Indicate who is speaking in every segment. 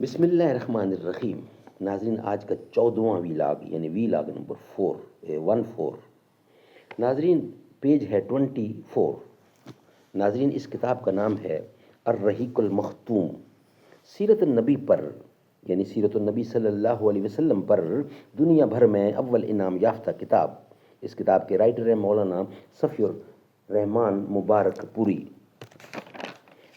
Speaker 1: بسم اللہ الرحمن الرحیم۔ ناظرین، آج کا 14واں ویلاگ یعنی ویلاگ نمبر 14 ناظرین، پیج ہے 24۔ ناظرین، اس کتاب کا نام ہے الرحیق المختوم، سیرت النبی پر یعنی سیرت النبی صلی اللہ علیہ وسلم پر دنیا بھر میں اول انعام یافتہ کتاب۔ اس کتاب کے رائٹر ہیں مولانا صفی الرحمان مبارک پوری۔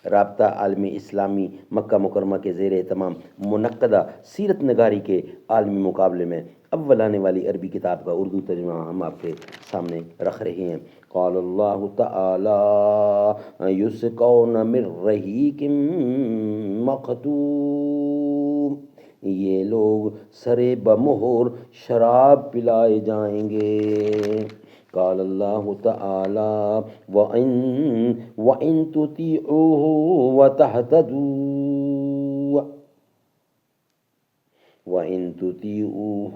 Speaker 1: رابطہ عالم اسلامی مکہ مکرمہ کے زیر اہتمام منعقدہ سیرت نگاری کے عالمی مقابلے میں اول آنے والی عربی کتاب کا اردو ترجمہ ہم آپ کے سامنے رکھ رہے ہیں۔ قال اللہ تعالی یسقون من رحیق مختوم، یہ لوگ سرے بمہر شراب پلائے جائیں گے۔ قال اللہ تعالی وَإِن تُطِيعُوهُ وَتَهْتَدُوا، وَإِن تُطِيعُوهُ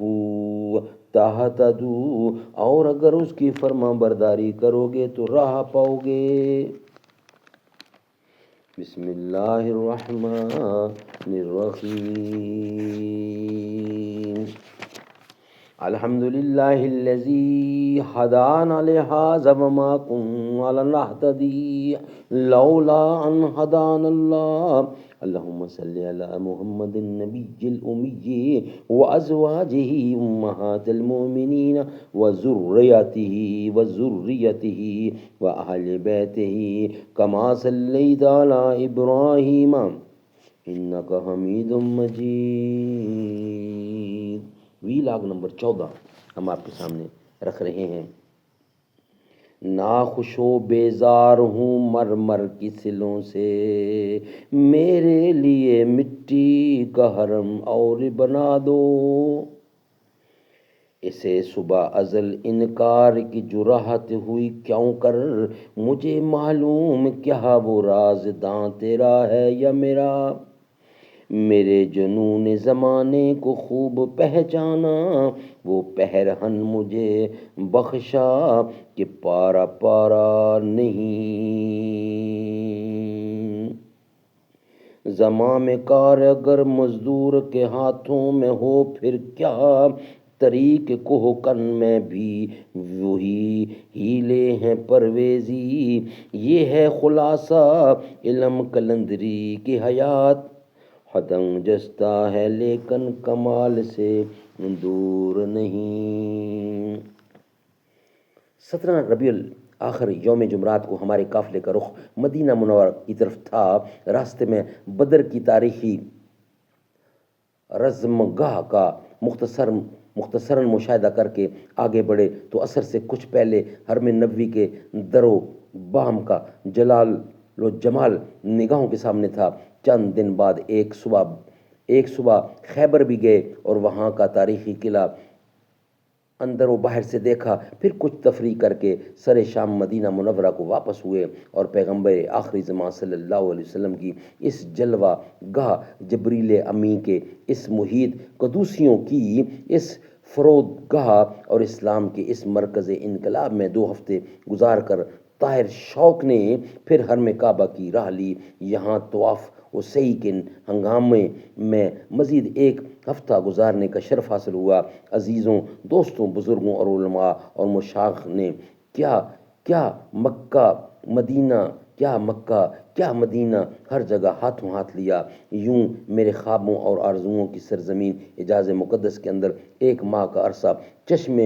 Speaker 1: تَهْتَدُوا، اور اگر اس کی فرما برداری کرو گے تو راہ پاؤ گے۔ بسم اللہ الرحمن الرحیم۔ الحمد للہ الذی ہدانا لہذا وما كنا لنہتدی لولا ان ہدانا اللہ۔ اللہم صلی علی محمد النبی الامی وازواجہ امہات المؤمنین وذریتہ واہل بیتہ کما صلیت علی ابراہیم انک حمید مجید۔ ویلاگ نمبر 14 ہم آپ کے سامنے رکھ رہے ہیں۔ ناخوش و بیزار ہوں مر مر کی سلوں سے، میرے لیے مٹی کا حرم اور بنا دو۔ اسے صبح ازل انکار کی جرأت ہوئی کیوں کر، مجھے معلوم کیا وہ راز داں تیرا ہے یا میرا۔ میرے جنون زمانے کو خوب پہچانا، وہ پہرہن مجھے بخشا کہ پارا پارا نہیں۔ زماں میں کار اگر مزدور کے ہاتھوں میں ہو پھر کیا، طریق کوہکن میں بھی وہی ہیلے ہیں پرویزی۔ یہ ہے خلاصہ علم قلندری کی حیات، حدنگ جستہ ہے لیکن کمال سے دور نہیں۔ 17 ربیع الاخر یوم جمعرات کو ہمارے قافلے کا رخ مدینہ منورہ کی طرف تھا۔ راستے میں بدر کی تاریخی رزمگاہ کا مختصراً مشاہدہ کر کے آگے بڑھے تو عصر سے کچھ پہلے حرم نبوی کے در و بام کا جلال و جمال نگاہوں کے سامنے تھا۔ چند دن بعد ایک صبح خیبر بھی گئے اور وہاں کا تاریخی قلعہ اندر و باہر سے دیکھا، پھر کچھ تفریح کر کے سر شام مدینہ منورہ کو واپس ہوئے اور پیغمبر آخری زمان صلی اللہ علیہ وسلم کی اس جلوہ گاہ جبریل امی کے اس محیط قدوسیوں کی اس فرود گاہ اور اسلام کے اس مرکز انقلاب میں 2 ہفتے گزار کر طاہر شوق نے پھر حرم کعبہ کی راہ لی۔ یہاں طواف و سعی کے ہنگامے میں مزید 1 ہفتہ گزارنے کا شرف حاصل ہوا۔ عزیزوں، دوستوں، بزرگوں اور علماء اور مشائخ نے کیا مکہ مدینہ ہر جگہ ہاتھوں ہاتھ لیا۔ یوں میرے خوابوں اور آرزوؤں کی سرزمین حجاز مقدس کے اندر 1 ماہ کا عرصہ چشم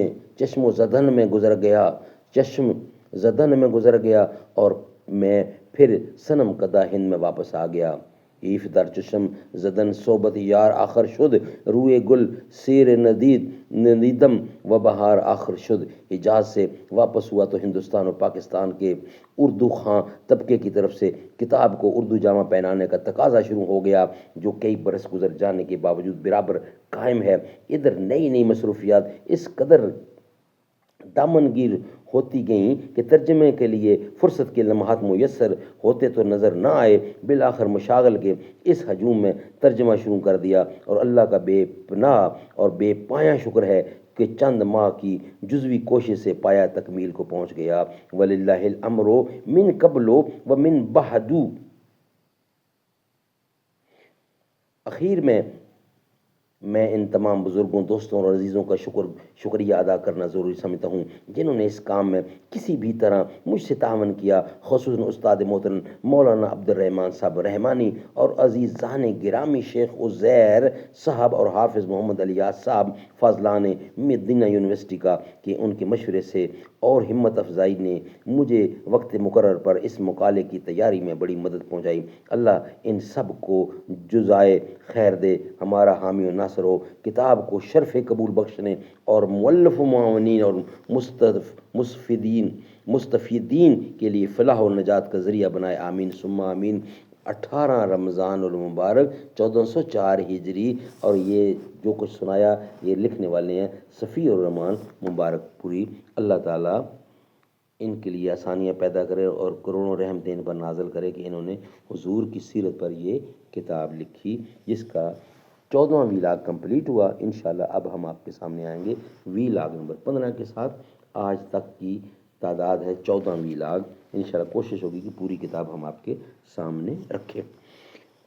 Speaker 1: زدن میں گزر گیا اور میں پھر صنم کدہ ہند میں واپس آ گیا۔ ایف در چشم زدن صحبت یار آخر شد، روئے گل سیر ندیدم و بہار آخر شد۔ حجاز سے واپس ہوا تو ہندوستان اور پاکستان کے اردو خواں طبقے کی طرف سے کتاب کو اردو جامہ پہنانے کا تقاضا شروع ہو گیا، جو کئی برس گزر جانے کے باوجود برابر قائم ہے۔ ادھر نئی مصروفیات اس قدر دامنگیر ہوتی گئیں کہ ترجمے کے لیے فرصت کے لمحات میسر ہوتے تو نظر نہ آئے۔ بالآخر مشاغل کے اس ہجوم میں ترجمہ شروع کر دیا اور اللہ کا بے پناہ اور بے پایہ شکر ہے کہ چند ماہ کی جزوی کوشش سے پایہ تکمیل کو پہنچ گیا۔ وَلِلَّهِ الْأَمْرُ مِنْ قَبْلُ وَمِنْ بَعْدُ۔ اخیر میں ان تمام بزرگوں، دوستوں اور عزیزوں کا شکریہ ادا کرنا ضروری سمجھتا ہوں جنہوں نے اس کام میں کسی بھی طرح مجھ سے تعاون کیا، خصوصاً استاد محترم مولانا عبد الرحمن صاحب رحمانی اور عزیزان گرامی شیخ عزیر صاحب اور حافظ محمد الیاس صاحب فاضلان مدینہ یونیورسٹی کا، کہ ان کے مشورے سے اور ہمت افزائی نے مجھے وقت مقرر پر اس مقالے کی تیاری میں بڑی مدد پہنچائی۔ اللہ ان سب کو جزائے خیر دے، ہمارا حامی و ناصر ہو، کتاب کو شرف قبول بخشنے اور مؤلف و معاونین اور مستفیدین کے لیے فلاح و نجات کا ذریعہ بنائے، آمین ثم آمین۔ 18 رمضان المبارک 1404 ہجری، اور یہ جو کچھ سنایا یہ لکھنے والے ہیں صفی الرحمان مبارک پوری۔ اللہ تعالیٰ ان کے لیے آسانیاں پیدا کرے اور کروڑوں رحمتیں ان پر نازل کرے کہ انہوں نے حضور کی سیرت پر یہ کتاب لکھی، جس کا 14واں ویلاگ کمپلیٹ ہوا۔ انشاءاللہ اب ہم آپ کے سامنے آئیں گے ویلاگ نمبر 15 کے ساتھ۔ آج تک کی تعداد ہے 14 ویلاگ۔ انشاءاللہ کوشش ہوگی کہ پوری کتاب ہم آپ کے سامنے رکھیں۔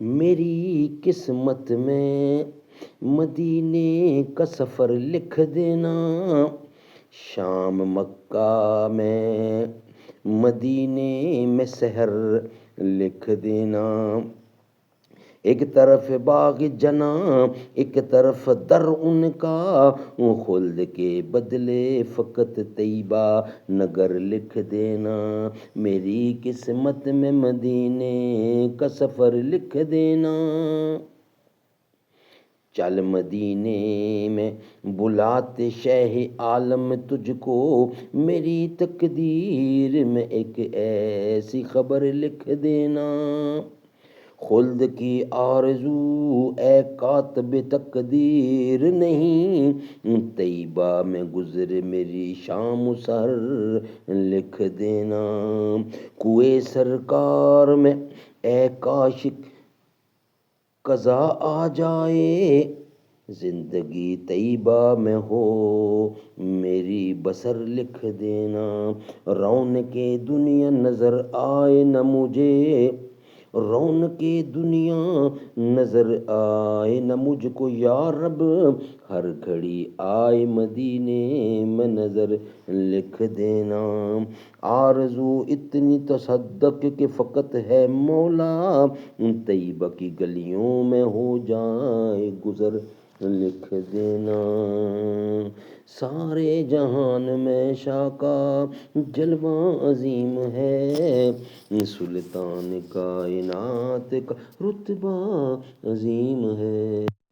Speaker 1: میری قسمت میں مدینے کا سفر لکھ دینا، شام مکہ میں مدینے میں سحر لکھ دینا، ایک طرف باغ جنا ایک طرف در ان کا، خلد کے بدلے فقط طیبہ نگر لکھ دینا، میری قسمت میں مدینے کا سفر لکھ دینا، چل مدینے میں بلاتے شہ عالم تجھ کو، میری تقدیر میں ایک ایسی خبر لکھ دینا، خلد کی آرزو اے کاتب تقدیر نہیں، طیبہ میں گزر میری شام و سحر لکھ دینا، کوئے سرکار میں اے کاش قضا آ جائے، زندگی طیبہ میں ہو میری بسر لکھ دینا، رونق دنیا نظر آئے نہ مجھے، رونق دنیا نظر آئے نہ مجھ کو یا رب، ہر گھڑی آئے مدینے میں نظر لکھ دینا، آرزو اتنی تصدق کہ فقط ہے مولا، طیبہ کی گلیوں میں ہو جائے گزر لکھ دینا، سارے جہان میں شاہ کا جلوہ عظیم ہے، سلطان کائنات کا رتبہ عظیم ہے۔